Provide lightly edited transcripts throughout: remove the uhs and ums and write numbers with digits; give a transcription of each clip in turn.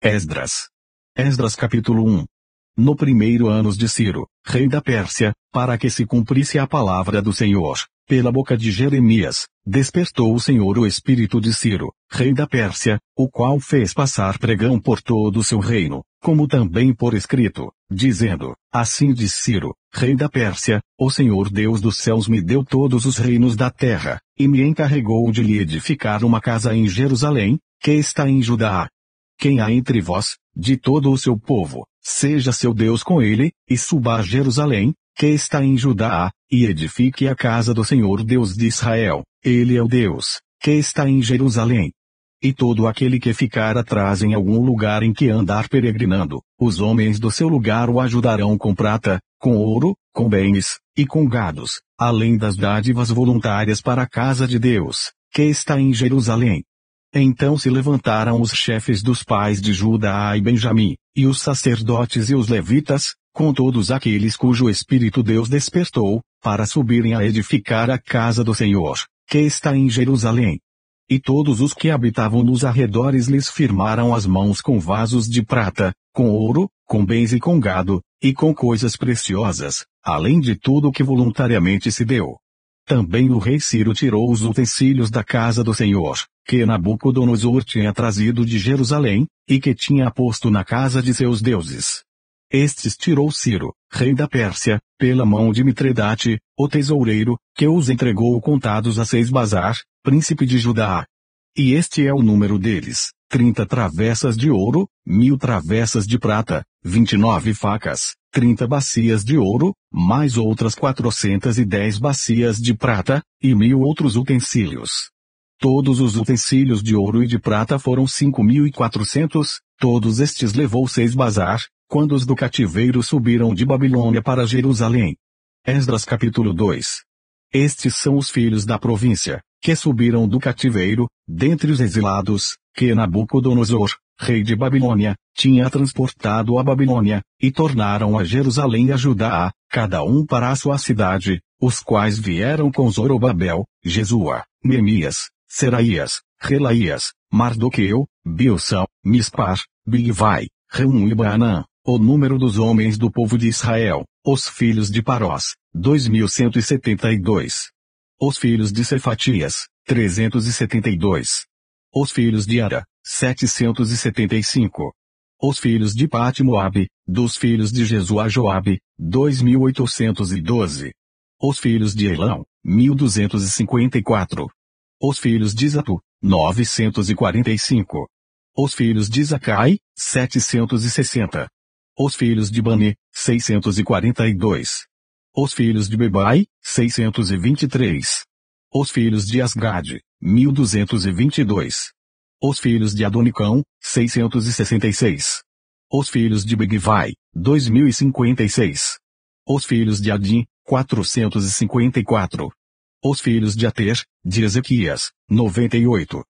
Esdras. Esdras capítulo 1. No primeiro ano de Ciro, rei da Pérsia, para que se cumprisse a palavra do Senhor, pela boca de Jeremias, despertou o Senhor o espírito de Ciro, rei da Pérsia, o qual fez passar pregão por todo o seu reino, como também por escrito, dizendo: Assim diz Ciro, rei da Pérsia, o Senhor Deus dos céus me deu todos os reinos da terra, e me encarregou de lhe edificar uma casa em Jerusalém, que está em Judá. Quem há entre vós, de todo o seu povo, seja seu Deus com ele, e suba a Jerusalém, que está em Judá, e edifique a casa do Senhor Deus de Israel, ele é o Deus, que está em Jerusalém. E todo aquele que ficar atrás em algum lugar em que andar peregrinando, os homens do seu lugar o ajudarão com prata, com ouro, com bens, e com gados, além das dádivas voluntárias para a casa de Deus, que está em Jerusalém. Então se levantaram os chefes dos pais de Judá e Benjamim, e os sacerdotes e os levitas, com todos aqueles cujo espírito Deus despertou, para subirem a edificar a casa do Senhor, que está em Jerusalém. E todos os que habitavam nos arredores lhes firmaram as mãos com vasos de prata, com ouro, com bens e com gado, e com coisas preciosas, além de tudo que voluntariamente se deu. Também o rei Ciro tirou os utensílios da casa do Senhor, que Nabucodonosor tinha trazido de Jerusalém, e que tinha posto na casa de seus deuses. Estes tirou Ciro, rei da Pérsia, pela mão de Mitredate, o tesoureiro, que os entregou contados a Sesbazar, príncipe de Judá. E este é o número deles: 30 travessas de ouro, 1000 travessas de prata, 29 facas, 30 bacias de ouro, mais outras 410 bacias de prata, e 1000 outros utensílios. Todos os utensílios de ouro e de prata foram 5.400, todos estes levou Sesbazar, quando os do cativeiro subiram de Babilônia para Jerusalém. Esdras capítulo 2. Estes são os filhos da província, que subiram do cativeiro, dentre os exilados, que Nabucodonosor, rei de Babilônia, tinha transportado a Babilônia, e tornaram a Jerusalém e a Judá, cada um para a sua cidade, os quais vieram com Zorobabel, Jesua, Neemias, Seraías, Relaías, Mardoqueu, Bilsão, Mispar, Bigvai, Reum e Baanã, o número dos homens do povo de Israel, os filhos de Parós, 2172. Os filhos de Cefatias, 372. Os filhos de Ara, 775. Os filhos de Pati-Moabe, dos filhos de Jesua Joabe, 2812. Os filhos de Elão, 1254. Os filhos de Zatu, 945. Os filhos de Zacai, 760. Os filhos de Bani, 642. Os filhos de Bebai, 623. Os filhos de Asgade, 1222. Os filhos de Adonicão, 666. Os filhos de Bigvai, 2056. Os filhos de Adim, 454. Os filhos de Ater, de Ezequias, 98.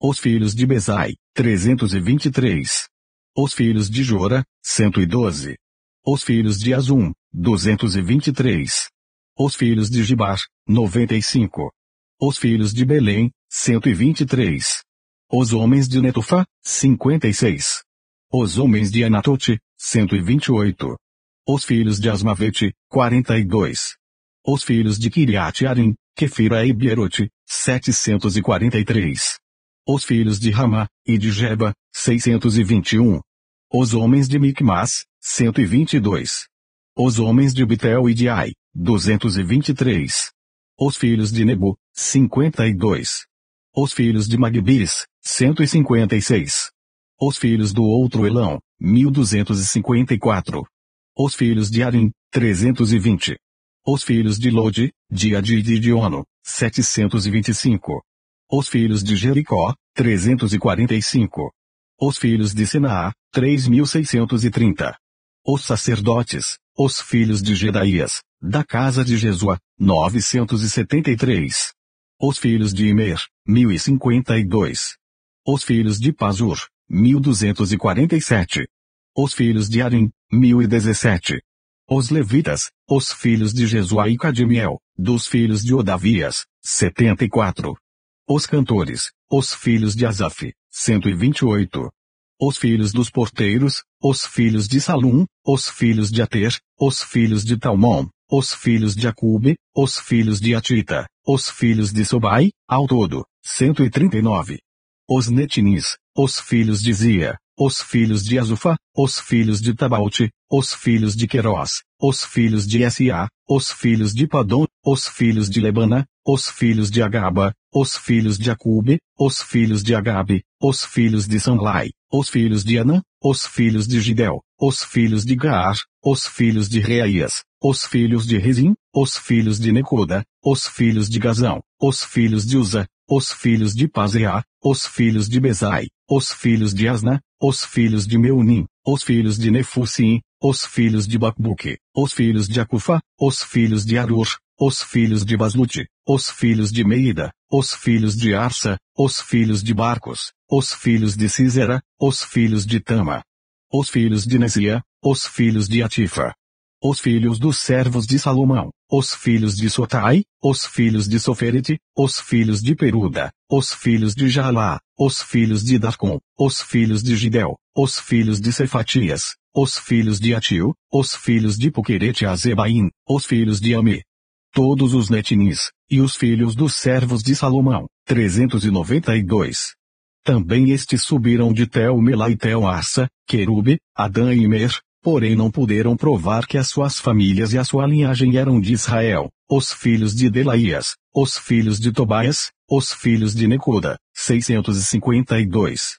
Os filhos de Bezai, 323. Os filhos de Jora, 112. Os filhos de Azum, 223. Os filhos de Gibar, 95. Os filhos de Belém, 123. Os homens de Netufá, 56. Os homens de Anatote, 128. Os filhos de Asmavete, 42. Os filhos de Kiriat-Arim, Quefira e Beerote, 743. Os filhos de Ramá, e de Geba, 621. Os homens de Micmas, 122. Os homens de Betel e de Ai, 223. Os filhos de Nebo, 52. Os filhos de Magbis, 156. Os filhos do outro Elão, 1254. Os filhos de Arim, 320. Os filhos de Lode, de Adid e de Ono, 725. Os filhos de Jericó, 345. Os filhos de Senaá, 3630. Os sacerdotes, os filhos de Gedaías, da casa de Jesua, 973. Os filhos de Imer, 1052. Os filhos de Pazur, 1247. Os filhos de Arim, 1017. Os levitas, os filhos de Jesua e Cadmiel, dos filhos de Odavias, 74. Os cantores, os filhos de Asaf, 128. os filhos dos porteiros, os filhos de Salum, os filhos de Ater, os filhos de Talmon, os filhos de Acube, os filhos de Atita, os filhos de Sobai, ao todo, 139. Os Netinis, os filhos de Zia, os filhos de Azufa, os filhos de Tabaute, os filhos de Querós, os filhos de Sa, os filhos de Padom, os filhos de Lebana, os filhos de Agaba, os filhos de Acube, os filhos de Agabe, os filhos de Samlai, os filhos de Anã, os filhos de Gidel, os filhos de Gaar, os filhos de Reaías, os filhos de Rezim, os filhos de Necoda, os filhos de Gazão, os filhos de Uza, os filhos de Paseá, os filhos de Bezai, os filhos de Asna, os filhos de Meunim, os filhos de Nefusim, os filhos de Bacbuque, os filhos de Acufa, os filhos de Arur, os filhos de Baslute, os filhos de Meida, os filhos de Arsa, os filhos de Barcos, os filhos de Císera, os filhos de Tama, os filhos de Nesia, os filhos de Atifa, os filhos dos servos de Salomão, os filhos de Sotai, os filhos de Soferete, os filhos de Peruda, os filhos de Jalá, os filhos de Darcon, os filhos de Gidel, os filhos de Cefatias, os filhos de Atil, os filhos de Puquerete Azebaim, os filhos de Ame. Todos os Netinis, e os filhos dos servos de Salomão, 392. Também estes subiram de Tel-Melá e Tel-Arsa, Querube, Adã e Imer, porém não puderam provar que as suas famílias e a sua linhagem eram de Israel, os filhos de Delaías, os filhos de Tobias, os filhos de Necoda, 652.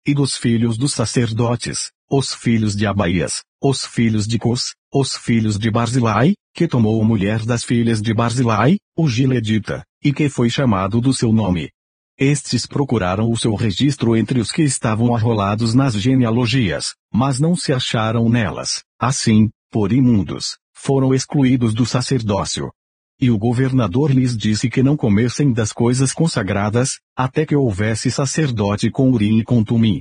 E dos filhos dos sacerdotes, os filhos de Abaías, os filhos de Cos, os filhos de Barzilai, que tomou mulher das filhas de Barzilai, o Gileadita, e que foi chamado do seu nome. Estes procuraram o seu registro entre os que estavam arrolados nas genealogias, mas não se acharam nelas. Assim, por imundos, foram excluídos do sacerdócio. E o governador lhes disse que não comessem das coisas consagradas, até que houvesse sacerdote com Urim e com Tumim.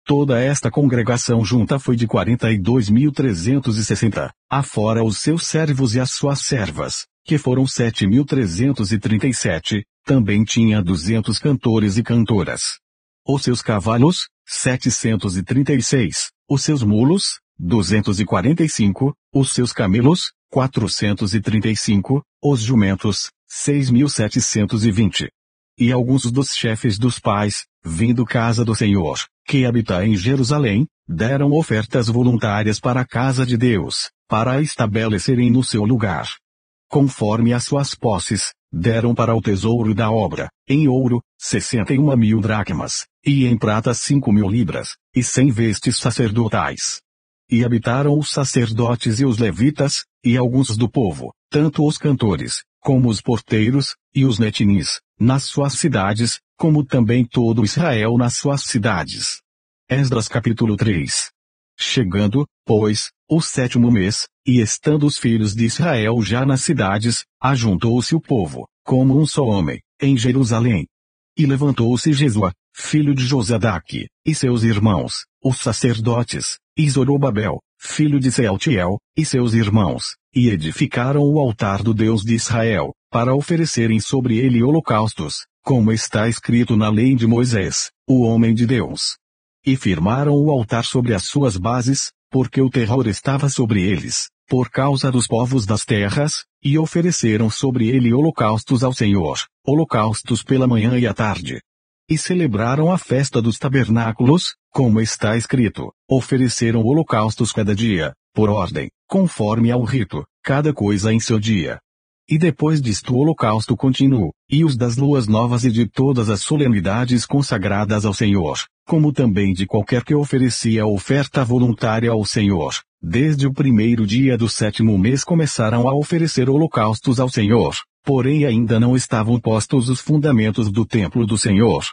Toda esta congregação junta foi de 42.360, afora os seus servos e as suas servas, que foram 7.337, também tinha 200 cantores e cantoras. Os seus cavalos, 736, os seus mulos, 245, os seus camelos, 435, os jumentos, 6.720. E alguns dos chefes dos pais, vindo casa do Senhor, que habita em Jerusalém, deram ofertas voluntárias para a casa de Deus, para a estabelecerem no seu lugar. Conforme as suas posses, deram para o tesouro da obra, em ouro, 61.000 dracmas, e em prata 5.000 libras, e 100 vestes sacerdotais. E habitaram os sacerdotes e os levitas, e alguns do povo, tanto os cantores, como os porteiros, e os netinis, nas suas cidades, como também todo Israel nas suas cidades. Esdras capítulo 3. Chegando, pois, o 7º mês, e estando os filhos de Israel já nas cidades, ajuntou-se o povo, como um só homem, em Jerusalém. E levantou-se Jesua, filho de Josadaque, e seus irmãos, os sacerdotes, e Zorobabel, filho de Sealtiel, e seus irmãos, e edificaram o altar do Deus de Israel, para oferecerem sobre ele holocaustos, como está escrito na lei de Moisés, o homem de Deus. E firmaram o altar sobre as suas bases, porque o terror estava sobre eles, por causa dos povos das terras, e ofereceram sobre ele holocaustos ao Senhor, holocaustos pela manhã e à tarde. E celebraram a festa dos tabernáculos, como está escrito, ofereceram holocaustos cada dia, por ordem, conforme ao rito, cada coisa em seu dia. E depois disto o holocausto continuou, e os das luas novas e de todas as solenidades consagradas ao Senhor, como também de qualquer que oferecia oferta voluntária ao Senhor, desde o primeiro dia do 7º mês começaram a oferecer holocaustos ao Senhor, porém ainda não estavam postos os fundamentos do templo do Senhor.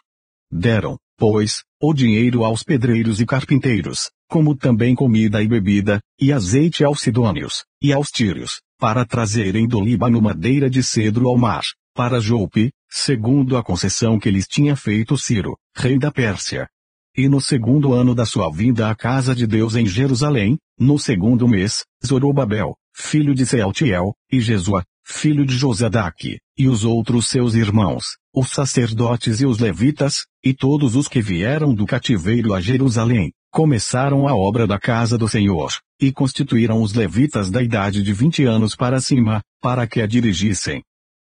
Deram, pois, o dinheiro aos pedreiros e carpinteiros, como também comida e bebida, e azeite aos sidônios, e aos tírios, para trazerem do Líbano madeira de cedro ao mar, para Jope, segundo a concessão que lhes tinha feito Ciro, rei da Pérsia. E no 2º ano da sua vinda à casa de Deus em Jerusalém, no 2º mês, Zorobabel, filho de Sealtiel, e Jesua, filho de Josadaque, e os outros seus irmãos, os sacerdotes e os levitas, e todos os que vieram do cativeiro a Jerusalém, começaram a obra da casa do Senhor, e constituíram os levitas da idade de 20 anos para cima, para que a dirigissem.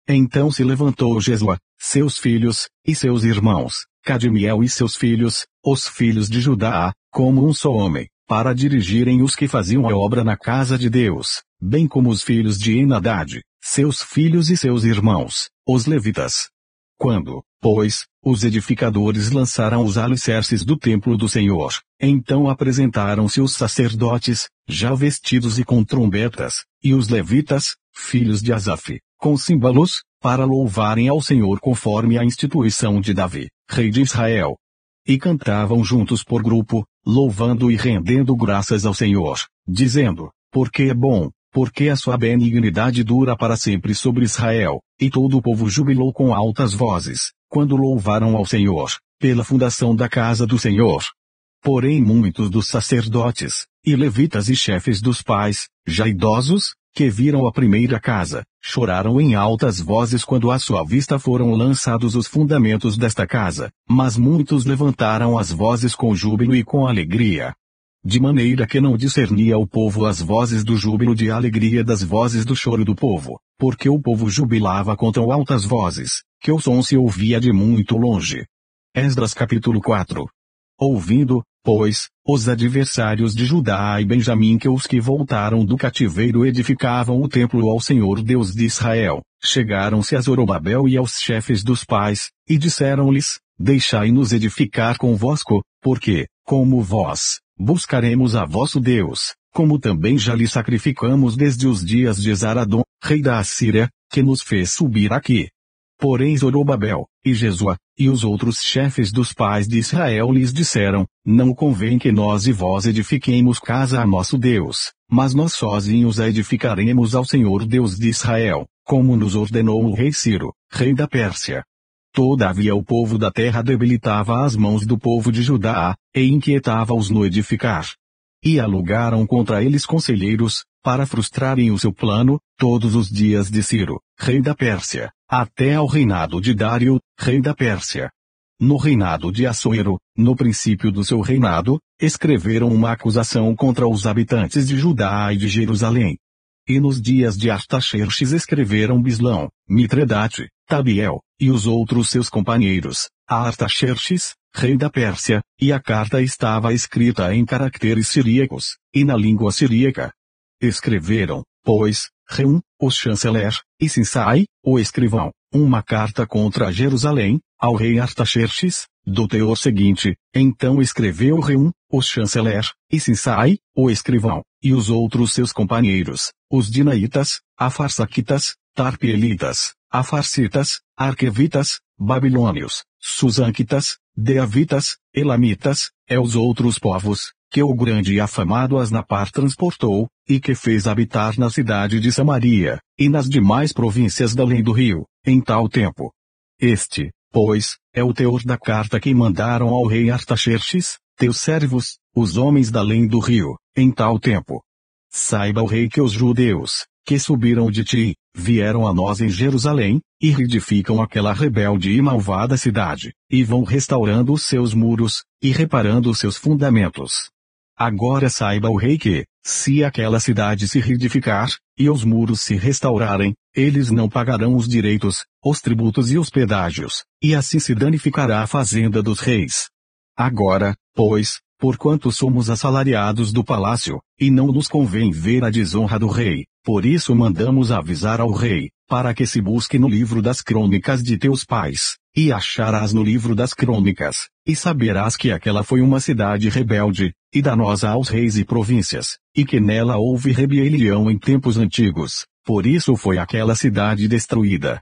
Então se levantou Jesua, seus filhos, e seus irmãos, Cadmiel e seus filhos, os filhos de Judá, como um só homem, para dirigirem os que faziam a obra na casa de Deus, bem como os filhos de Enadad, seus filhos e seus irmãos, os levitas. Quando, pois, os edificadores lançaram os alicerces do templo do Senhor, então apresentaram-se os sacerdotes, já vestidos e com trombetas, e os levitas, filhos de Asaf, com símbolos, para louvarem ao Senhor conforme a instituição de Davi, rei de Israel. E cantavam juntos por grupo, louvando e rendendo graças ao Senhor, dizendo, porque é bom, porque a sua benignidade dura para sempre sobre Israel, e todo o povo jubilou com altas vozes, quando louvaram ao Senhor, pela fundação da casa do Senhor. Porém muitos dos sacerdotes, e levitas e chefes dos pais, já idosos, que viram a primeira casa, choraram em altas vozes quando à sua vista foram lançados os fundamentos desta casa, mas muitos levantaram as vozes com júbilo e com alegria. De maneira que não discernia o povo as vozes do júbilo de alegria das vozes do choro do povo, porque o povo jubilava com tão altas vozes, que o som se ouvia de muito longe. Esdras capítulo 4. Ouvindo, pois, os adversários de Judá e Benjamim que os que voltaram do cativeiro edificavam o templo ao Senhor Deus de Israel, chegaram-se a Zorobabel e aos chefes dos pais, e disseram-lhes, deixai-nos edificar convosco, porque, como vós, buscaremos a vosso Deus, como também já lhe sacrificamos desde os dias de Zaradom, rei da Assíria, que nos fez subir aqui. Porém Zorobabel, e Jesua, e os outros chefes dos pais de Israel lhes disseram, não convém que nós e vós edifiquemos casa a nosso Deus, mas nós sozinhos a edificaremos ao Senhor Deus de Israel, como nos ordenou o rei Ciro, rei da Pérsia. Todavia o povo da terra debilitava as mãos do povo de Judá, e inquietava-os no edificar. E alugaram contra eles conselheiros, para frustrarem o seu plano, todos os dias de Ciro, rei da Pérsia, até ao reinado de Dário, rei da Pérsia. No reinado de Assuero, no princípio do seu reinado, escreveram uma acusação contra os habitantes de Judá e de Jerusalém. E nos dias de Artaxerxes escreveram Bislão, Mitredate, Tabiel, e os outros seus companheiros, a Artaxerxes, rei da Pérsia, e a carta estava escrita em caracteres siríacos, e na língua siríaca. Escreveram, pois, Reum, o chanceler, e Sinsai, o escrivão, uma carta contra Jerusalém, ao rei Artaxerxes, do teor seguinte, então escreveu Reum, o chanceler, e Sinsai, o escrivão, e os outros seus companheiros, os dinaitas, afarsaquitas, tarpielitas, afarsitas, arquevitas, babilônios, susanquitas, deavitas, elamitas, os outros povos, que o grande e afamado Asnapar transportou, e que fez habitar na cidade de Samaria, e nas demais províncias da além do rio, em tal tempo. Este, pois, é o teor da carta que mandaram ao rei Artaxerxes, teus servos, os homens da além do rio, em tal tempo. Saiba o rei que os judeus, que subiram de ti, vieram a nós em Jerusalém, e reedificam aquela rebelde e malvada cidade, e vão restaurando os seus muros, e reparando os seus fundamentos. Agora saiba o rei que, se aquela cidade se reedificar, e os muros se restaurarem, eles não pagarão os direitos, os tributos e os pedágios, e assim se danificará a fazenda dos reis. Agora, pois, porquanto somos assalariados do palácio, e não nos convém ver a desonra do rei, por isso mandamos avisar ao rei, para que se busque no livro das crônicas de teus pais, e acharás no livro das crônicas, e saberás que aquela foi uma cidade rebelde, e danosa aos reis e províncias, e que nela houve rebelião em tempos antigos, por isso foi aquela cidade destruída.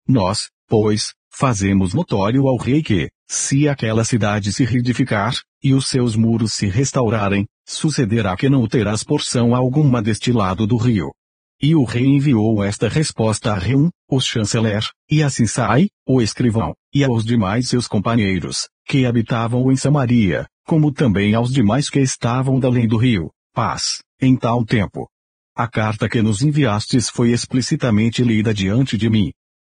Nós, pois, fazemos notório ao rei que, se aquela cidade se reedificar, e os seus muros se restaurarem, sucederá que não terás porção alguma deste lado do rio. E o rei enviou esta resposta a Reum, o chanceler, e a Sinsai, o escrivão, e aos demais seus companheiros, que habitavam em Samaria, como também aos demais que estavam da além do rio, paz, em tal tempo. A carta que nos enviastes foi explicitamente lida diante de mim.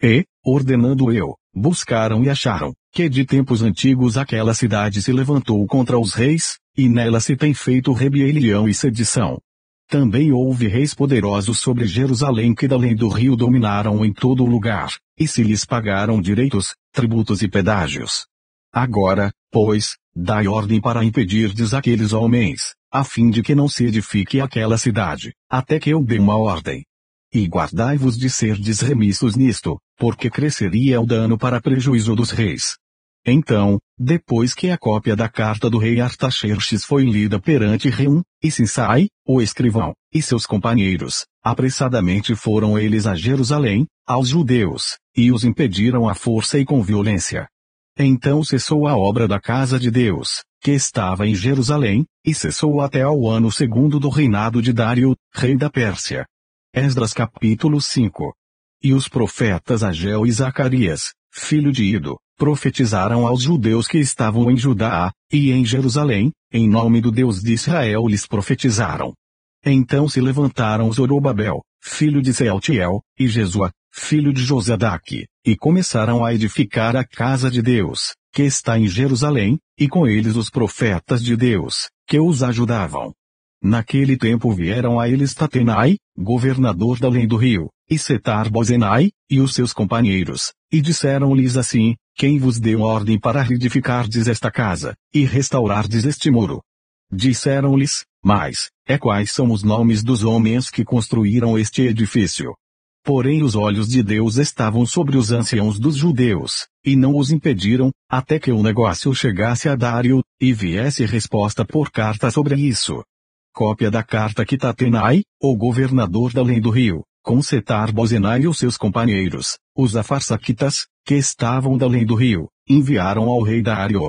E, ordenando eu, buscaram e acharam, que de tempos antigos aquela cidade se levantou contra os reis, e nela se tem feito rebelião e sedição. Também houve reis poderosos sobre Jerusalém que da além do rio dominaram em todo o lugar, e se lhes pagaram direitos, tributos e pedágios. Agora, pois, dai ordem para impedirdes aqueles homens, a fim de que não se edifique aquela cidade, até que eu dê uma ordem. E guardai-vos de serdes remissos nisto, porque cresceria o dano para prejuízo dos reis. Então, depois que a cópia da carta do rei Artaxerxes foi lida perante Reum, e Sinsai, o escrivão, e seus companheiros, apressadamente foram eles a Jerusalém, aos judeus, e os impediram à força e com violência. Então cessou a obra da casa de Deus, que estava em Jerusalém, e cessou até ao ano segundo do reinado de Dário, rei da Pérsia. Esdras capítulo 5. E os profetas Ageu e Zacarias, filho de Ido, profetizaram aos judeus que estavam em Judá, e em Jerusalém, em nome do Deus de Israel lhes profetizaram. Então se levantaram Zorobabel, filho de Sealtiel, e Jesua, filho de Josadaque, e começaram a edificar a casa de Deus, que está em Jerusalém, e com eles os profetas de Deus, que os ajudavam. Naquele tempo vieram a eles Tatenai, governador da além do rio, e Setar-Bozenai, e os seus companheiros, e disseram-lhes assim: quem vos deu ordem para reedificardes esta casa, e restaurardes este muro? Disseram-lhes: mas, quais são os nomes dos homens que construíram este edifício? Porém os olhos de Deus estavam sobre os anciãos dos judeus, e não os impediram, até que o negócio chegasse a Dário, e viesse resposta por carta sobre isso. Cópia da carta que Tatenai, o governador da além do rio, com Setar-Bozenai e os seus companheiros, os afarsaquitas, que estavam da além do rio, enviaram ao rei Dário.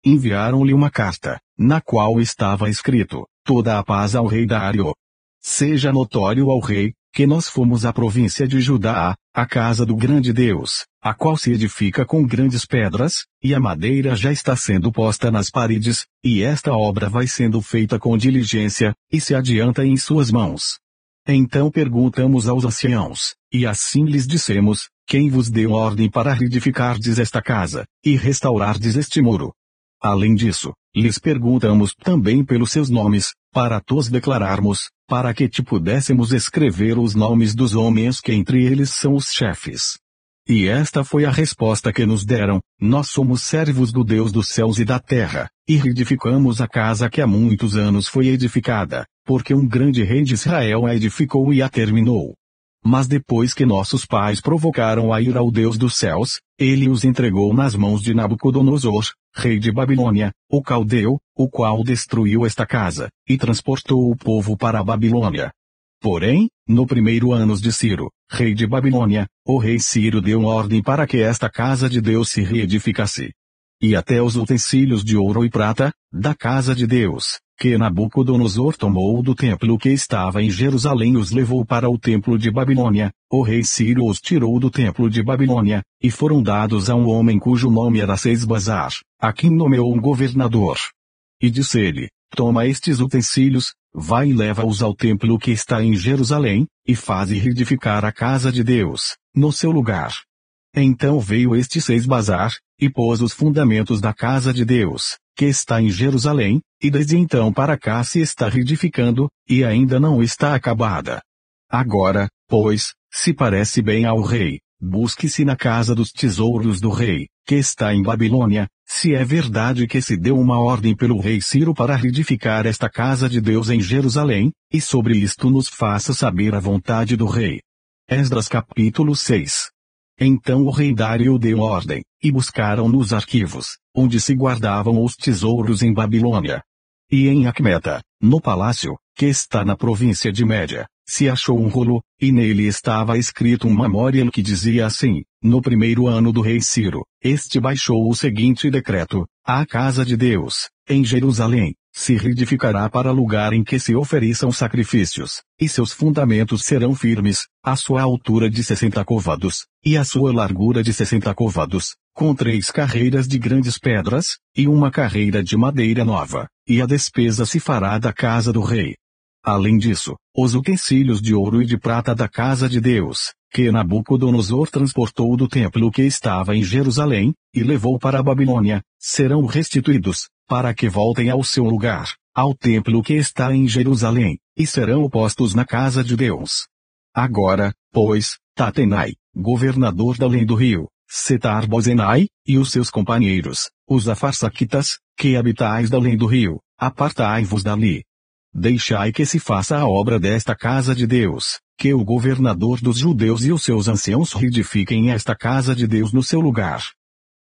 Enviaram-lhe uma carta, na qual estava escrito: toda a paz ao rei Dário. Seja notório ao rei, que nós fomos a província de Judá, a casa do grande Deus, a qual se edifica com grandes pedras, e a madeira já está sendo posta nas paredes, e esta obra vai sendo feita com diligência, e se adianta em suas mãos. Então perguntamos aos anciãos, e assim lhes dissemos: quem vos deu ordem para reedificardes esta casa, e restaurardes este muro? Além disso, lhes perguntamos também pelos seus nomes, para tos declararmos, para que te pudéssemos escrever os nomes dos homens que entre eles são os chefes. E esta foi a resposta que nos deram: nós somos servos do Deus dos céus e da terra, e reedificamos a casa que há muitos anos foi edificada, porque um grande rei de Israel a edificou e a terminou. Mas depois que nossos pais provocaram a ira ao Deus dos céus, ele os entregou nas mãos de Nabucodonosor, rei de Babilônia, o caldeu, o qual destruiu esta casa, e transportou o povo para a Babilônia. Porém, no primeiro ano de Ciro, rei de Babilônia, o rei Ciro deu ordem para que esta casa de Deus se reedificasse. E até os utensílios de ouro e prata, da casa de Deus, que Nabucodonosor tomou do templo que estava em Jerusalém, os levou para o templo de Babilônia. O rei Ciro os tirou do templo de Babilônia, e foram dados a um homem cujo nome era Sesbazar, a quem nomeou um governador. E disse-lhe: toma estes utensílios, vai e leva-os ao templo que está em Jerusalém, e faze reedificar a casa de Deus, no seu lugar. Então veio este Sesbazar, e pôs os fundamentos da casa de Deus, que está em Jerusalém, e desde então para cá se está reedificando, e ainda não está acabada. Agora, pois, se parece bem ao rei, busque-se na casa dos tesouros do rei, que está em Babilônia, se é verdade que se deu uma ordem pelo rei Ciro para reedificar esta casa de Deus em Jerusalém, e sobre isto nos faça saber a vontade do rei. Esdras capítulo 6. Então o rei Dário deu ordem, e buscaram nos arquivos, onde se guardavam os tesouros em Babilônia. E em Acmeta, no palácio, que está na província de Média, se achou um rolo, e nele estava escrito um memorial que dizia assim: no primeiro ano do rei Ciro, este baixou o seguinte decreto: a casa de Deus, em Jerusalém, se reedificará para lugar em que se ofereçam sacrifícios, e seus fundamentos serão firmes, a sua altura de 60 côvados, e a sua largura de 60 côvados, com 3 carreiras de grandes pedras, e uma carreira de madeira nova, e a despesa se fará da casa do rei. Além disso, os utensílios de ouro e de prata da casa de Deus, que Nabucodonosor transportou do templo que estava em Jerusalém, e levou para a Babilônia, serão restituídos, para que voltem ao seu lugar, ao templo que está em Jerusalém, e serão postos na casa de Deus. Agora, pois, Tatenai, governador da além do rio, Setar-Bozenai, e os seus companheiros, os afarsaquitas, que habitais da além do rio, apartai-vos dali. Deixai que se faça a obra desta casa de Deus, que o governador dos judeus e os seus anciãos reedifiquem esta casa de Deus no seu lugar.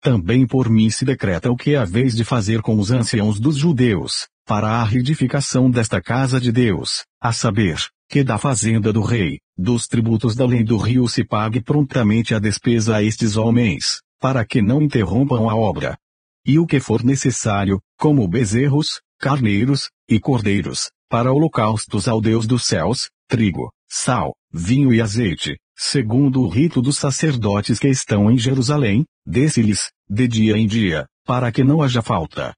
Também por mim se decreta o que haveis de fazer com os anciãos dos judeus, para a reedificação desta casa de Deus, a saber, que da fazenda do rei, dos tributos da além do rio se pague prontamente a despesa a estes homens, para que não interrompam a obra. E o que for necessário, como bezerros, carneiros, e cordeiros, para holocaustos ao Deus dos céus, trigo, sal, vinho e azeite, segundo o rito dos sacerdotes que estão em Jerusalém, desse-lhes, de dia em dia, para que não haja falta.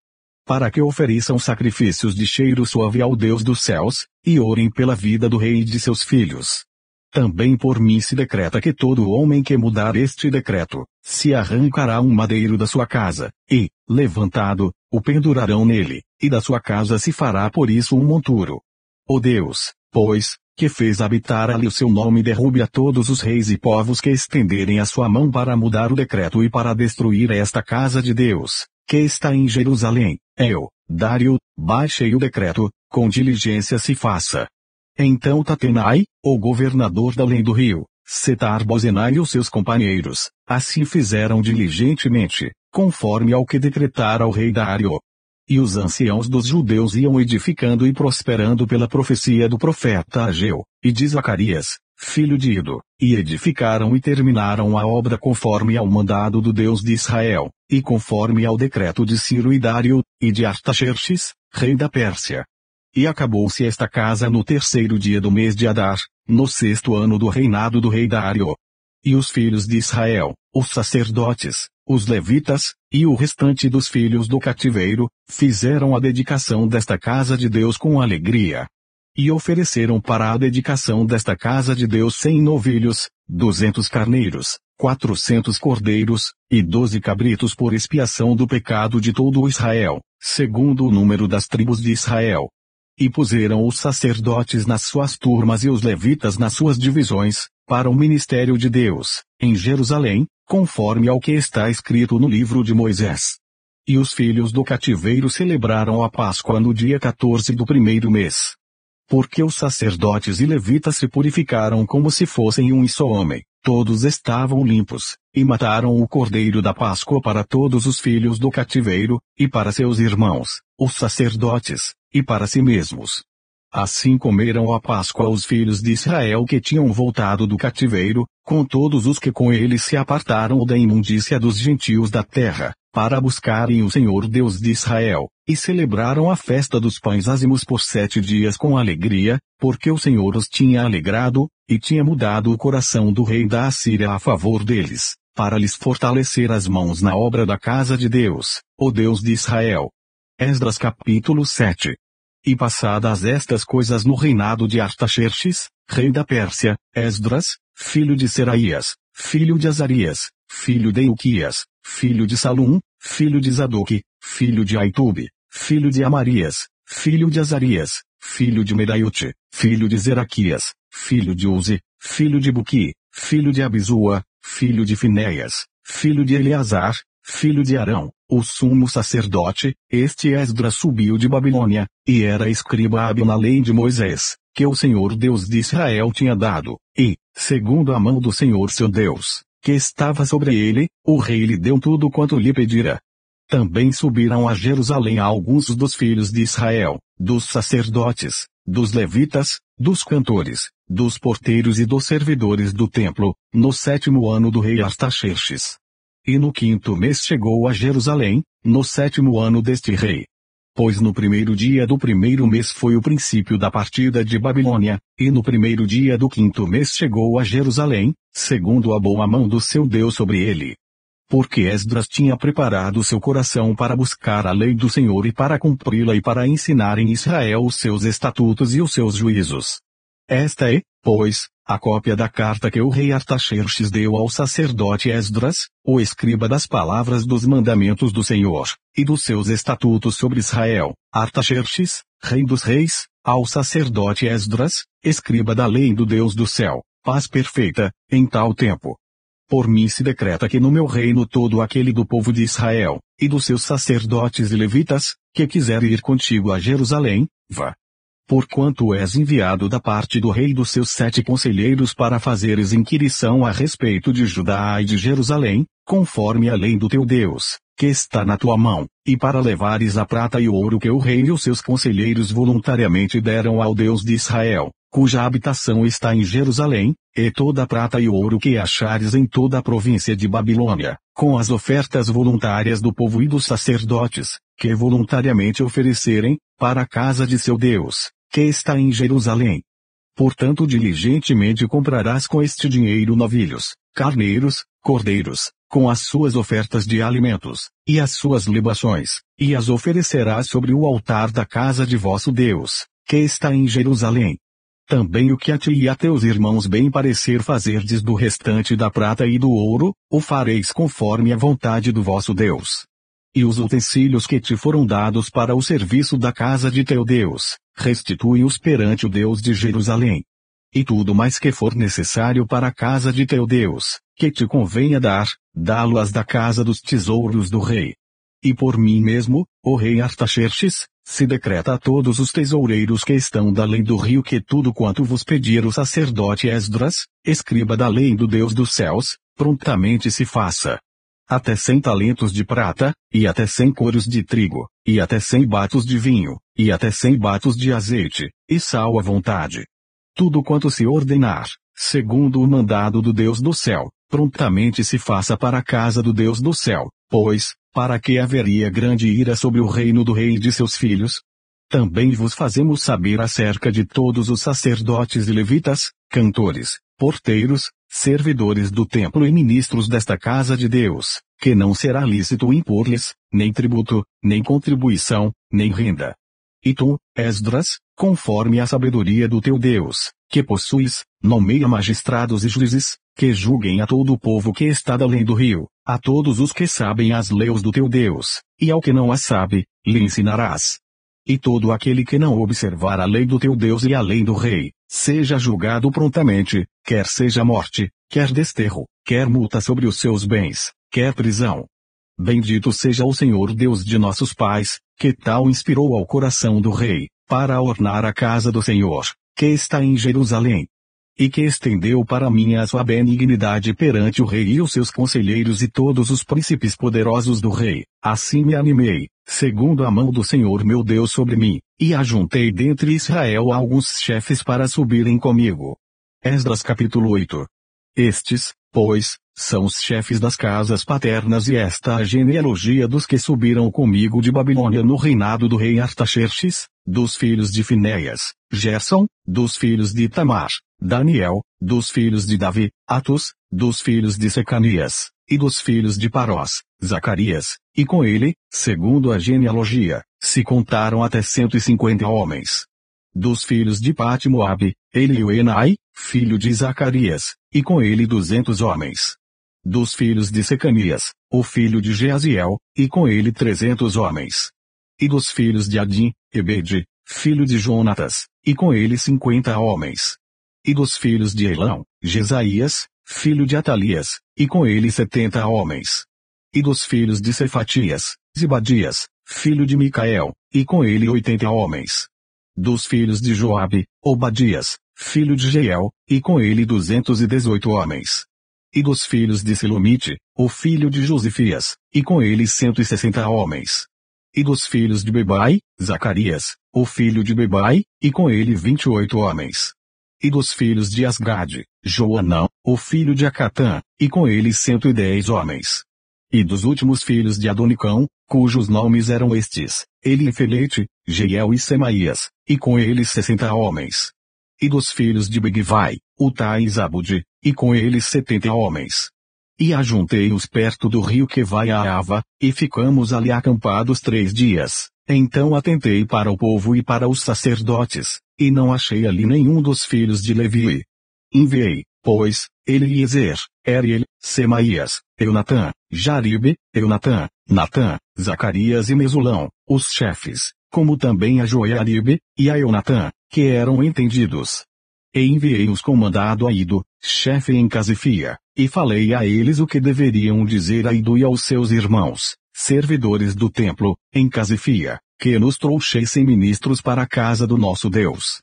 Para que ofereçam sacrifícios de cheiro suave ao Deus dos céus, e orem pela vida do rei e de seus filhos. Também por mim se decreta que todo homem que mudar este decreto, se arrancará um madeiro da sua casa, e, levantado, o pendurarão nele, e da sua casa se fará por isso um monturo. O Deus, pois, que fez habitar ali o seu nome derrube a todos os reis e povos que estenderem a sua mão para mudar o decreto e para destruir esta casa de Deus, que está em Jerusalém. Eu, Dário, baixei o decreto, com diligência se faça. Então Tatenai, o governador da além do rio, Setar-Bozenai e os seus companheiros, assim fizeram diligentemente, conforme ao que decretara o rei Dário. E os anciãos dos judeus iam edificando e prosperando pela profecia do profeta Ageu, e de Zacarias, filho de Ido, e edificaram e terminaram a obra conforme ao mandado do Deus de Israel, e conforme ao decreto de Ciro e Dário, e de Artaxerxes, rei da Pérsia. E acabou-se esta casa no 3º dia do mês de Adar, no 6º ano do reinado do rei Dário. E os filhos de Israel, os sacerdotes, os levitas, e o restante dos filhos do cativeiro, fizeram a dedicação desta casa de Deus com alegria. E ofereceram para a dedicação desta casa de Deus 100 novilhos, 200 carneiros, 400 cordeiros, e 12 cabritos por expiação do pecado de todo o Israel, segundo o número das tribos de Israel. E puseram os sacerdotes nas suas turmas e os levitas nas suas divisões, para o ministério de Deus, em Jerusalém, conforme ao que está escrito no livro de Moisés. E os filhos do cativeiro celebraram a Páscoa no dia 14 do 1º mês. Porque os sacerdotes e levitas se purificaram como se fossem um só homem, todos estavam limpos, e mataram o cordeiro da Páscoa para todos os filhos do cativeiro, e para seus irmãos, os sacerdotes, e para si mesmos. Assim comeram a Páscoa os filhos de Israel que tinham voltado do cativeiro, com todos os que com eles se apartaram da imundícia dos gentios da terra, para buscarem o Senhor Deus de Israel, e celebraram a festa dos pães ázimos por 7 dias com alegria, porque o Senhor os tinha alegrado, e tinha mudado o coração do rei da Assíria a favor deles, para lhes fortalecer as mãos na obra da casa de Deus, o Deus de Israel. Esdras capítulo 7. E passadas estas coisas no reinado de Artaxerxes, rei da Pérsia, Esdras, filho de Seraías, filho de Azarias, filho de Ilquias, filho de Salum, filho de Zadoque, filho de Aitube, filho de Amarias, filho de Azarias, filho de Medaiute, filho de Zeraquias, filho de Uzi, filho de Buqui, filho de Abisua, filho de Finéias, filho de Eleazar, filho de Arão, o sumo sacerdote. Este Esdras subiu de Babilônia, e era escriba hábil na lei de Moisés, que o Senhor Deus de Israel tinha dado, e, segundo a mão do Senhor seu Deus, que estava sobre ele, o rei lhe deu tudo quanto lhe pedira. Também subiram a Jerusalém alguns dos filhos de Israel, dos sacerdotes, dos levitas, dos cantores, dos porteiros e dos servidores do templo, no 7º ano do rei Artaxerxes. E no 5º mês chegou a Jerusalém, no 7º ano deste rei. Pois no 1º dia do 1º mês foi o princípio da partida de Babilônia, e no 1º dia do 5º mês chegou a Jerusalém, segundo a boa mão do seu Deus sobre ele. Porque Esdras tinha preparado seu coração para buscar a lei do Senhor e para cumpri-la e para ensinar em Israel os seus estatutos e os seus juízos. Esta é, pois, a cópia da carta que o rei Artaxerxes deu ao sacerdote Esdras, o escriba das palavras dos mandamentos do Senhor, e dos seus estatutos sobre Israel. Artaxerxes, rei dos reis, ao sacerdote Esdras, escriba da lei do Deus do céu, paz perfeita, em tal tempo. Por mim se decreta que no meu reino todo aquele do povo de Israel, e dos seus sacerdotes e levitas, que quiser ir contigo a Jerusalém, vá. Porquanto és enviado da parte do rei dos seus 7 conselheiros para fazeres inquirição a respeito de Judá e de Jerusalém, conforme a lei do teu Deus, que está na tua mão, e para levares a prata e o ouro que o rei e os seus conselheiros voluntariamente deram ao Deus de Israel, cuja habitação está em Jerusalém, e toda a prata e o ouro que achares em toda a província de Babilônia, com as ofertas voluntárias do povo e dos sacerdotes, que voluntariamente oferecerem, para a casa de seu Deus, que está em Jerusalém. Portanto diligentemente comprarás com este dinheiro novilhos, carneiros, cordeiros, com as suas ofertas de alimentos, e as suas libações, e as oferecerás sobre o altar da casa de vosso Deus, que está em Jerusalém. Também o que a ti e a teus irmãos bem parecer fazerdes do restante da prata e do ouro, o fareis conforme a vontade do vosso Deus. E os utensílios que te foram dados para o serviço da casa de teu Deus, restitui-os perante o Deus de Jerusalém. E tudo mais que for necessário para a casa de teu Deus, que te convenha dar, dá-lo-as da casa dos tesouros do rei. E por mim mesmo, o rei Artaxerxes, se decreta a todos os tesoureiros que estão da além do rio que tudo quanto vos pedir o sacerdote Esdras, escriba da lei do Deus dos céus, prontamente se faça. Até 100 talentos de prata, e até 100 coros de trigo, e até 100 batos de vinho, e até 100 batos de azeite, e sal à vontade. Tudo quanto se ordenar, segundo o mandado do Deus do céu, prontamente se faça para a casa do Deus do céu, pois, para que haveria grande ira sobre o reino do rei e de seus filhos? Também vos fazemos saber acerca de todos os sacerdotes e levitas, cantores, porteiros, servidores do templo e ministros desta casa de Deus, que não será lícito impor-lhes, nem tributo, nem contribuição, nem renda. E tu, Esdras, conforme a sabedoria do teu Deus, que possuis, nomeia magistrados e juízes, que julguem a todo o povo que está da além do rio, a todos os que sabem as leis do teu Deus, e ao que não as sabe, lhe ensinarás. E todo aquele que não observar a lei do teu Deus e a lei do rei, seja julgado prontamente, quer seja morte, quer desterro, quer multa sobre os seus bens, quer prisão. Bendito seja o Senhor Deus de nossos pais, que tal inspirou ao coração do rei, para ornar a casa do Senhor, que está em Jerusalém. E que estendeu para mim a sua benignidade perante o rei e os seus conselheiros e todos os príncipes poderosos do rei. Assim me animei, segundo a mão do Senhor meu Deus sobre mim, e ajuntei dentre Israel alguns chefes para subirem comigo. Esdras capítulo 8. Estes, pois, são os chefes das casas paternas e esta a genealogia dos que subiram comigo de Babilônia no reinado do rei Artaxerxes, dos filhos de Finéias, Gerson, dos filhos de Itamar, Daniel, dos filhos de Davi, Atos, dos filhos de Secanias, e dos filhos de Parós, Zacarias, e com ele, segundo a genealogia, se contaram até 150 homens. Dos filhos de Pati-Moabe, Elioenai, filho de Zacarias, e com ele 200 homens. Dos filhos de Secanias, o filho de Jeaziel, e com ele 300 homens. E dos filhos de Adim, Ebede, filho de Jonatas, e com ele 50 homens. E dos filhos de Elão, Jesaías, filho de Atalias, e com ele 70 homens. E dos filhos de Cefatias, Zibadias, filho de Micael, e com ele 80 homens. Dos filhos de Joabe, Obadias, filho de Jeiel, e com ele 218 homens. E dos filhos de Selomite, o filho de Josifias, e com ele 160 homens. E dos filhos de Bebai, Zacarias, o filho de Bebai, e com ele 28 homens. E dos filhos de Asgade, Joanão, o filho de Acatã, e com ele 110 homens. E dos últimos filhos de Adonicão, cujos nomes eram estes, Elifelete, Jeiel e Semaías, e com eles 60 homens. E dos filhos de Begvai, Utai e Zabude, e com eles 70 homens. e ajuntei-os perto do rio que vai a Ava, e ficamos ali acampados 3 dias. Então atentei para o povo e para os sacerdotes, e não achei ali nenhum dos filhos de Levi. Enviei, pois, Eliezer, Ariel, Semaías, Eunatã, Jaribe, Eunatã, Natã, Zacarias e Mesulão, os chefes, como também a Joiaribe, e a Eunatã, que eram entendidos. E enviei-os com mandado a Ido, chefe em Casifia, e falei a eles o que deveriam dizer a Ido e aos seus irmãos, servidores do templo, em Casifia, que nos trouxessem ministros para a casa do nosso Deus.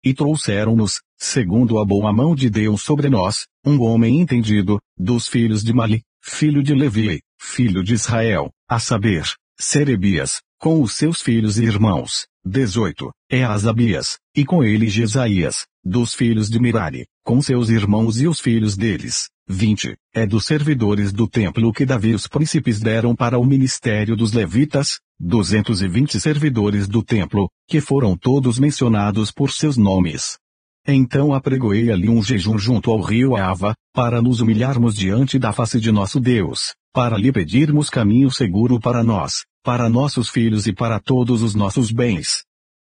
E trouxeram-nos, segundo a boa mão de Deus sobre nós, um homem entendido, dos filhos de Mali, filho de Levi, filho de Israel, a saber, Serebias, com os seus filhos e irmãos, 18, é Asabias, e com ele Jesaías, dos filhos de Merari, com seus irmãos e os filhos deles, 20, é dos servidores do templo que Davi os príncipes deram para o ministério dos levitas, 220 servidores do templo, que foram todos mencionados por seus nomes. Então apregoei ali um jejum junto ao rio Ava, para nos humilharmos diante da face de nosso Deus, para lhe pedirmos caminho seguro para nós, para nossos filhos e para todos os nossos bens.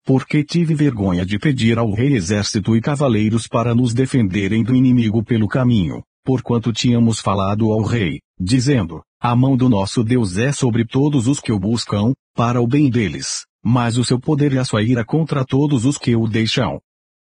Porque tive vergonha de pedir ao rei exército e cavaleiros para nos defenderem do inimigo pelo caminho, porquanto tínhamos falado ao rei, dizendo, a mão do nosso Deus é sobre todos os que o buscam, para o bem deles, mas o seu poder e a sua ira contra todos os que o deixam.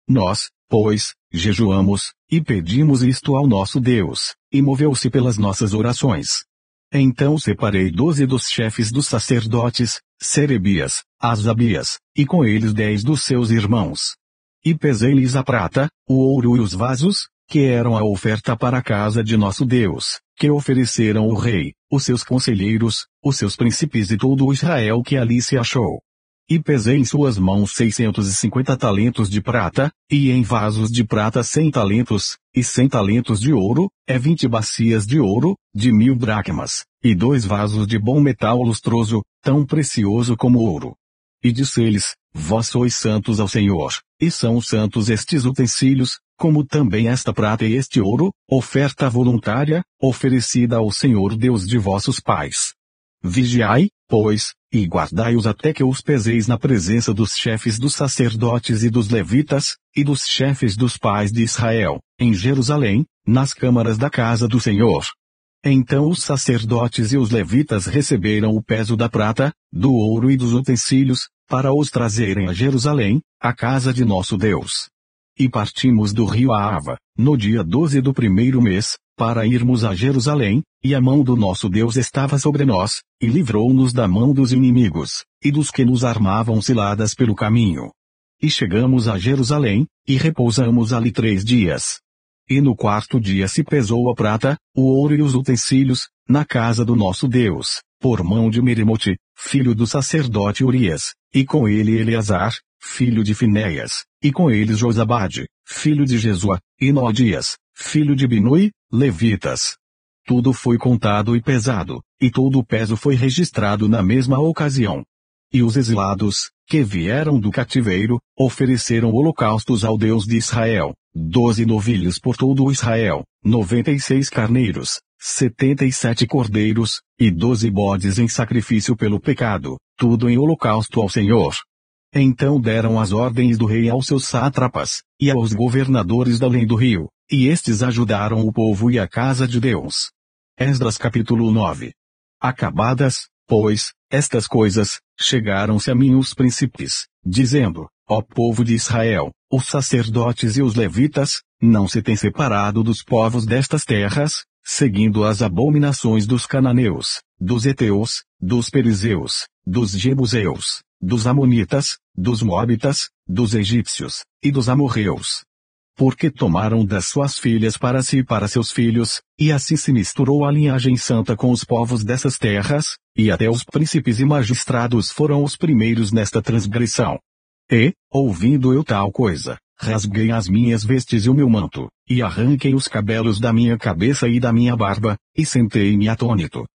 Nós, pois, jejuamos, e pedimos isto ao nosso Deus, e moveu-se pelas nossas orações. Então separei 12 dos chefes dos sacerdotes, Serebias, Asabias, e com eles 10 dos seus irmãos. E pesei-lhes a prata, o ouro e os vasos, que eram a oferta para a casa de nosso Deus, que ofereceram o rei, os seus conselheiros, os seus príncipes e todo o Israel que ali se achou. E pesei em suas mãos 650 talentos de prata, e em vasos de prata 100 talentos, e 100 talentos de ouro, 20 bacias de ouro, de 1000 dracmas, e 2 vasos de bom metal lustroso, tão precioso como ouro. E disse-lhes, vós sois santos ao Senhor, e são santos estes utensílios, como também esta prata e este ouro, oferta voluntária, oferecida ao Senhor Deus de vossos pais. Vigiai, pois, e guardai-os até que os peseis na presença dos chefes dos sacerdotes e dos levitas, e dos chefes dos pais de Israel, em Jerusalém, nas câmaras da casa do Senhor. Então os sacerdotes e os levitas receberam o peso da prata, do ouro e dos utensílios, para os trazerem a Jerusalém, a casa de nosso Deus. E partimos do rio Ava, no dia 12 do primeiro mês, para irmos a Jerusalém, e a mão do nosso Deus estava sobre nós, e livrou-nos da mão dos inimigos, e dos que nos armavam ciladas pelo caminho. E chegamos a Jerusalém, e repousamos ali 3 dias. E no 4º dia se pesou a prata, o ouro e os utensílios, na casa do nosso Deus, por mão de Meremote, filho do sacerdote Urias, e com ele Eleazar, filho de Finéias, e com eles Josabade, filho de Jesua, e Noadias, filho de Binui, levitas. Tudo foi contado e pesado, e todo o peso foi registrado na mesma ocasião. E os exilados, que vieram do cativeiro, ofereceram holocaustos ao Deus de Israel, 12 novilhos por todo o Israel, 96 carneiros, 77 cordeiros, e 12 bodes em sacrifício pelo pecado, tudo em holocausto ao Senhor. Então deram as ordens do rei aos seus sátrapas, e aos governadores da além do rio, e estes ajudaram o povo e a casa de Deus. Esdras capítulo 9. Acabadas, pois, estas coisas, chegaram-se a mim os príncipes, dizendo, ó povo de Israel, os sacerdotes e os levitas, não se têm separado dos povos destas terras, seguindo as abominações dos cananeus, dos heteus, dos perizeus, dos jebuseus, dos amonitas, dos moabitas, dos egípcios, e dos amorreus. Porque tomaram das suas filhas para si e para seus filhos, e assim se misturou a linhagem santa com os povos dessas terras, e até os príncipes e magistrados foram os primeiros nesta transgressão. E, ouvindo eu tal coisa, rasguei as minhas vestes e o meu manto, e arranquei os cabelos da minha cabeça e da minha barba, e sentei-me atônito.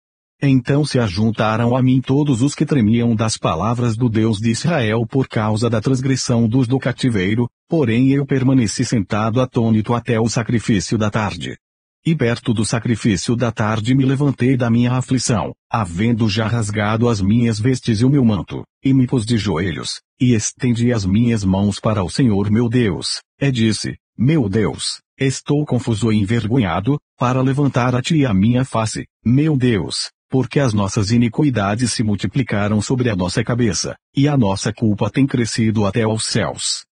Então se ajuntaram a mim todos os que tremiam das palavras do Deus de Israel por causa da transgressão dos do cativeiro, porém eu permaneci sentado atônito até o sacrifício da tarde. E perto do sacrifício da tarde me levantei da minha aflição, havendo já rasgado as minhas vestes e o meu manto, e me pus de joelhos, e estendi as minhas mãos para o Senhor meu Deus, e disse: Meu Deus, estou confuso e envergonhado, para levantar a ti a minha face, meu Deus, porque as nossas iniquidades se multiplicaram sobre a nossa cabeça, e a nossa culpa tem crescido até aos céus.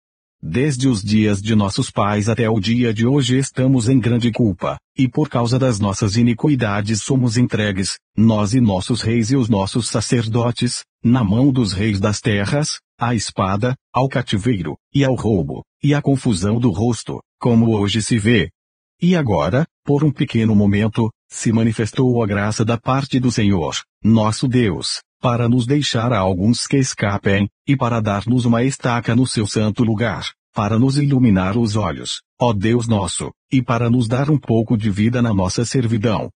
Desde os dias de nossos pais até o dia de hoje estamos em grande culpa, e por causa das nossas iniquidades somos entregues, nós e nossos reis e os nossos sacerdotes, na mão dos reis das terras, à espada, ao cativeiro, e ao roubo, e à confusão do rosto, como hoje se vê. E agora, por um pequeno momento, se manifestou a graça da parte do Senhor, nosso Deus, para nos deixar a alguns que escapem, e para dar-nos uma estaca no seu santo lugar, para nos iluminar os olhos, ó Deus nosso, e para nos dar um pouco de vida na nossa servidão.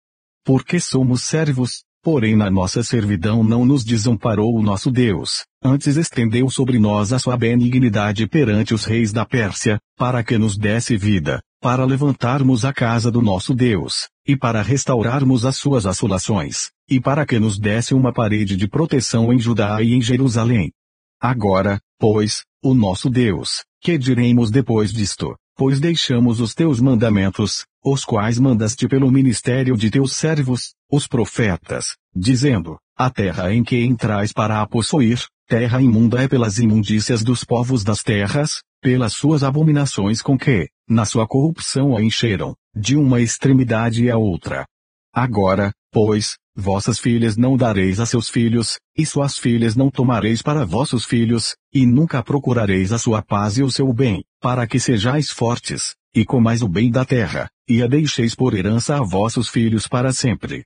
Porque somos servos, porém na nossa servidão não nos desamparou o nosso Deus, antes estendeu sobre nós a sua benignidade perante os reis da Pérsia, para que nos desse vida, para levantarmos a casa do nosso Deus, e para restaurarmos as suas assolações, e para que nos desse uma parede de proteção em Judá e em Jerusalém. Agora, pois, o nosso Deus, que diremos depois disto? Pois deixamos os teus mandamentos, os quais mandaste pelo ministério de teus servos, os profetas, dizendo: A terra em que entrais para a possuir, terra imunda é pelas imundícias dos povos das terras, pelas suas abominações com que, na sua corrupção a encheram, de uma extremidade à outra. Agora, pois, vossas filhas não dareis a seus filhos, e suas filhas não tomareis para vossos filhos, e nunca procurareis a sua paz e o seu bem, para que sejais fortes, e comais o bem da terra, e a deixeis por herança a vossos filhos para sempre.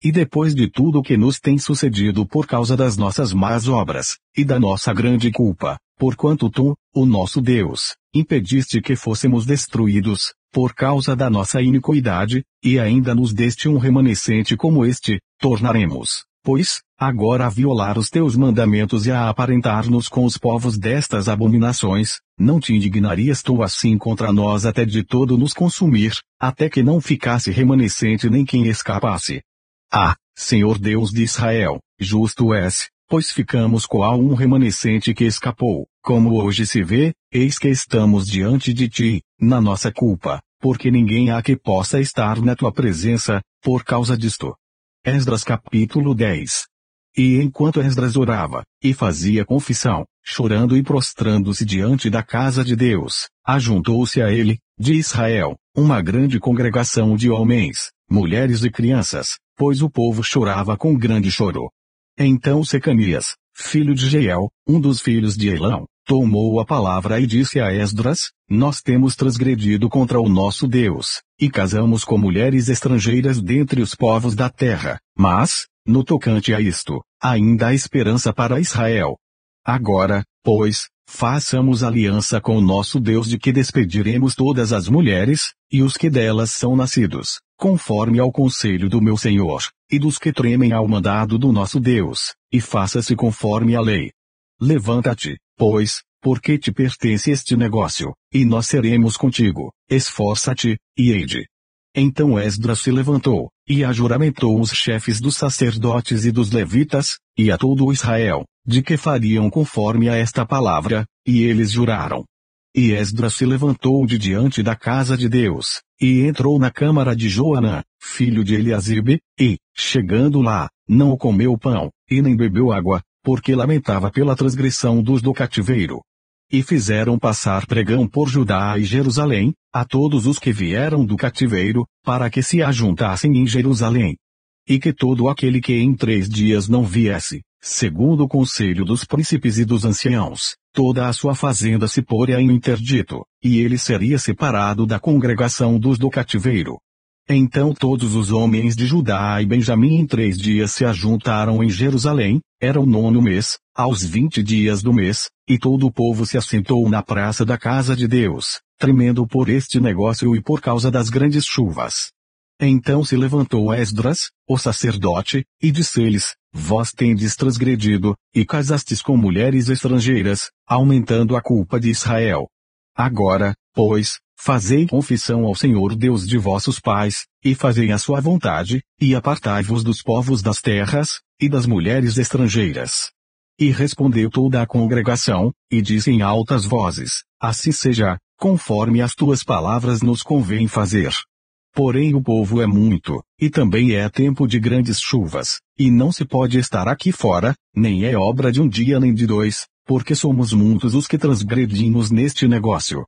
E depois de tudo o que nos tem sucedido por causa das nossas más obras, e da nossa grande culpa, porquanto tu, o nosso Deus, impediste que fôssemos destruídos, por causa da nossa iniquidade, e ainda nos deste um remanescente como este, tornaremos, pois, agora a violar os teus mandamentos e a aparentar-nos com os povos destas abominações, não te indignarias tu assim contra nós até de todo nos consumir, até que não ficasse remanescente nem quem escapasse. Ah, Senhor Deus de Israel, justo és, pois ficamos qual um remanescente que escapou, como hoje se vê, eis que estamos diante de ti, na nossa culpa, porque ninguém há que possa estar na tua presença, por causa disto. Esdras capítulo 10. E enquanto Esdras orava, e fazia confissão, chorando e prostrando-se diante da casa de Deus, ajuntou-se a ele, de Israel, uma grande congregação de homens, mulheres e crianças, pois o povo chorava com grande choro. Então Secanias, filho de Jeiel, um dos filhos de Elão, tomou a palavra e disse a Esdras: Nós temos transgredido contra o nosso Deus, e casamos com mulheres estrangeiras dentre os povos da terra, mas, no tocante a isto, ainda há esperança para Israel. Agora, pois, façamos aliança com o nosso Deus de que despediremos todas as mulheres, e os que delas são nascidos, conforme ao conselho do meu Senhor, e dos que tremem ao mandado do nosso Deus, e faça-se conforme a lei. Levanta-te, pois, porque te pertence este negócio, e nós seremos contigo, esforça-te, e eide. Então Esdras se levantou, e ajuramentou os chefes dos sacerdotes e dos levitas, e a todo o Israel, de que fariam conforme a esta palavra, e eles juraram. E Esdras se levantou de diante da casa de Deus, e entrou na câmara de Joanã, filho de Eliasibe, e, chegando lá, não comeu pão, e nem bebeu água, porque lamentava pela transgressão dos do cativeiro. E fizeram passar pregão por Judá e Jerusalém, a todos os que vieram do cativeiro, para que se ajuntassem em Jerusalém. E que todo aquele que em 3 dias não viesse, segundo o conselho dos príncipes e dos anciãos, toda a sua fazenda se poria em interdito, e ele seria separado da congregação dos do cativeiro. Então todos os homens de Judá e Benjamim em 3 dias se ajuntaram em Jerusalém, era o 9º mês, aos 20 dias do mês, e todo o povo se assentou na praça da casa de Deus, tremendo por este negócio e por causa das grandes chuvas. Então se levantou Esdras, o sacerdote, e disse-lhes: Vós tendes transgredido, e casastes com mulheres estrangeiras, aumentando a culpa de Israel. Agora, pois, fazei confissão ao Senhor Deus de vossos pais, e fazei a sua vontade, e apartai-vos dos povos das terras, e das mulheres estrangeiras. E respondeu toda a congregação, e disse em altas vozes, assim seja, conforme as tuas palavras nos convém fazer. Porém o povo é muito, e também é tempo de grandes chuvas, e não se pode estar aqui fora, nem é obra de um dia nem de dois, porque somos muitos os que transgredimos neste negócio.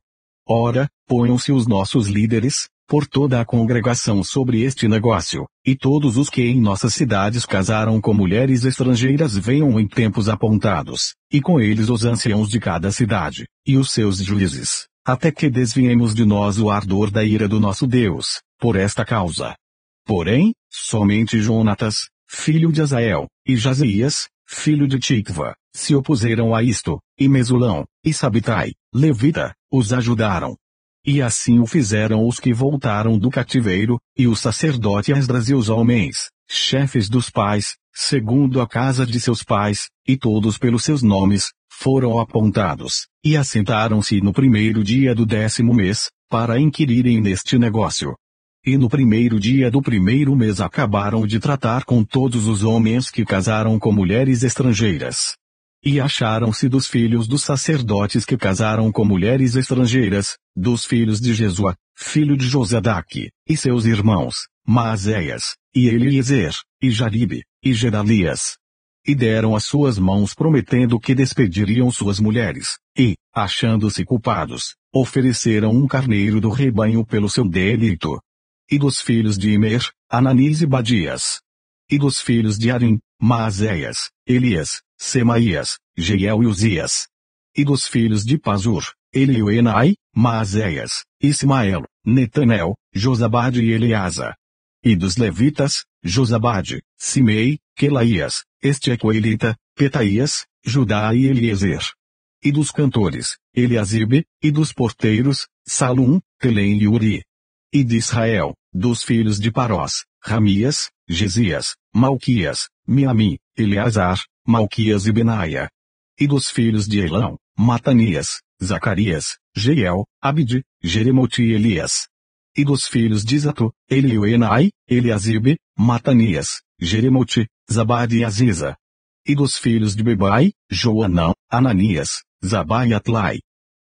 Ora, ponham-se os nossos líderes, por toda a congregação sobre este negócio, e todos os que em nossas cidades casaram com mulheres estrangeiras venham em tempos apontados, e com eles os anciãos de cada cidade, e os seus juízes, até que desviemos de nós o ardor da ira do nosso Deus, por esta causa. Porém, somente Jonatas, filho de Azael, e Jazias, filho de Tikva, se opuseram a isto, e Mesulão, e Sabitai, levita, os ajudaram. E assim o fizeram os que voltaram do cativeiro, e o sacerdote Esdras e os homens, chefes dos pais, segundo a casa de seus pais, e todos pelos seus nomes, foram apontados, e assentaram-se no primeiro dia do 10º mês, para inquirirem neste negócio. E no primeiro dia do primeiro mês acabaram de tratar com todos os homens que casaram com mulheres estrangeiras. E acharam-se dos filhos dos sacerdotes que casaram com mulheres estrangeiras, dos filhos de Jesua, filho de Josadaque, e seus irmãos, Maazéias, e Eliezer, e Jaribe, e Gedalias. E deram as suas mãos prometendo que despediriam suas mulheres, e, achando-se culpados, ofereceram um carneiro do rebanho pelo seu delito. E dos filhos de Imer, Ananis e Badias. E dos filhos de Arim, Maazéias, Elias, Semaías, Jeiel e Uzias. E dos filhos de Pazur, Elioenai, Maazéias, Ismael, Netanel, Josabade e Eleasa. E dos levitas, Josabade, Simei, Quelaías, Estecoelita, Petaías, Judá e Eliezer. E dos cantores, Eliasibe, e dos porteiros, Salum, Telém e Uri. E de Israel, dos filhos de Parós, Ramias, Gesias, Malquias, Miami, Eleazar, Malquias e Benaia. E dos filhos de Elão, Matanias, Zacarias, Jeiel, Abide, Jeremote e Elias. E dos filhos de Zato, Elioenai, Eliasibe, Matanias, Jeremote, Zabade e Aziza. E dos filhos de Bebai, Joanão, Ananias, Zabai e Atlai.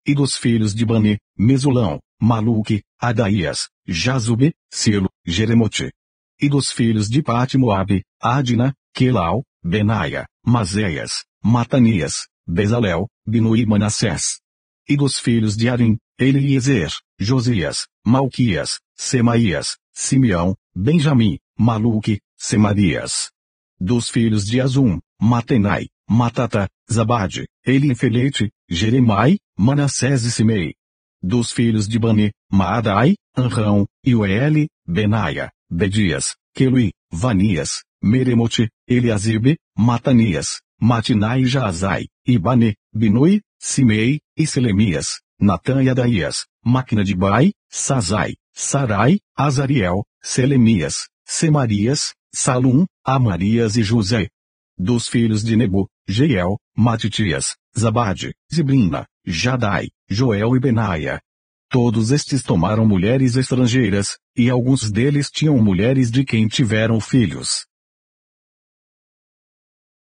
E dos filhos de Bani, Mesulão, Maluque, Adaías, Jazube, Silo, Jeremote. E dos filhos de Patmoabe, Adna, Quelau, Benaia, Mazéias, Matanias, Bezalel, Binu e Manassés. E dos filhos de Arim, Eliezer, Josias, Malquias, Semaías, Simeão, Benjamim, Maluque, Semarias. Dos filhos de Azum, Matenai, Matata, Zabade, Elifelete, Jeremai, Manassés e Simei. Dos filhos de Bani, Maadai, Anrão, Iuel, Benaia, Bedias, Quelui, Vanias, Meremote, Eliasibe, Matanias, Matinai e Jaazai, Ibane, Binui, Simei, e Selemias, Natã e Adaías, Máquina de Bai, Sazai, Sarai, Azariel, Selemias, Semarias, Salum, Amarias e José. Dos filhos de Nebo, Jeiel, Matitias, Zabade, Zibrina, Jadai, Joel e Benaia. Todos estes tomaram mulheres estrangeiras, e alguns deles tinham mulheres de quem tiveram filhos.